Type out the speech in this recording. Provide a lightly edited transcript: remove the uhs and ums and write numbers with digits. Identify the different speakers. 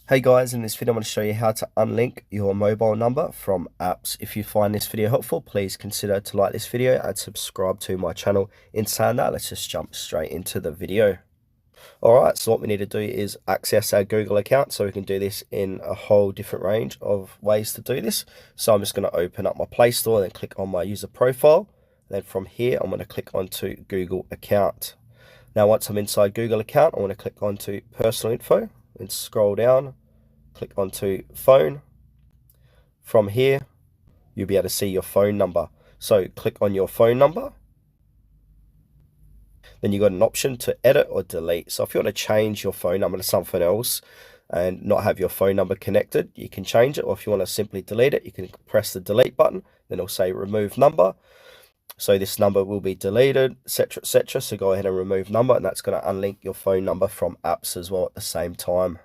Speaker 1: Hey guys, in this video I'm going to show you how to unlink your mobile number from apps. If you find this video helpful, please consider to like this video and subscribe to my channel. In saying that, let's just jump straight into the video. Alright, so what we need to do is access our Google account, so we can do this in a whole different range of ways to do this. So I'm just going to open up my Play Store and then click on my user profile. Then from here, I'm going to click onto Google account. Now once I'm inside Google account, I want to click onto personal info and scroll down, click onto phone. From here, you'll be able to see your phone number. So click on your phone number. Then you've got an option to edit or delete. So if you want to change your phone number to something else and not have your phone number connected, you can change it. Or if you want to simply delete it, you can press the delete button. Then it'll say remove number. So this number will be deleted, etc., etc. So go ahead and remove number, and that's going to unlink your phone number from apps as well at the same time.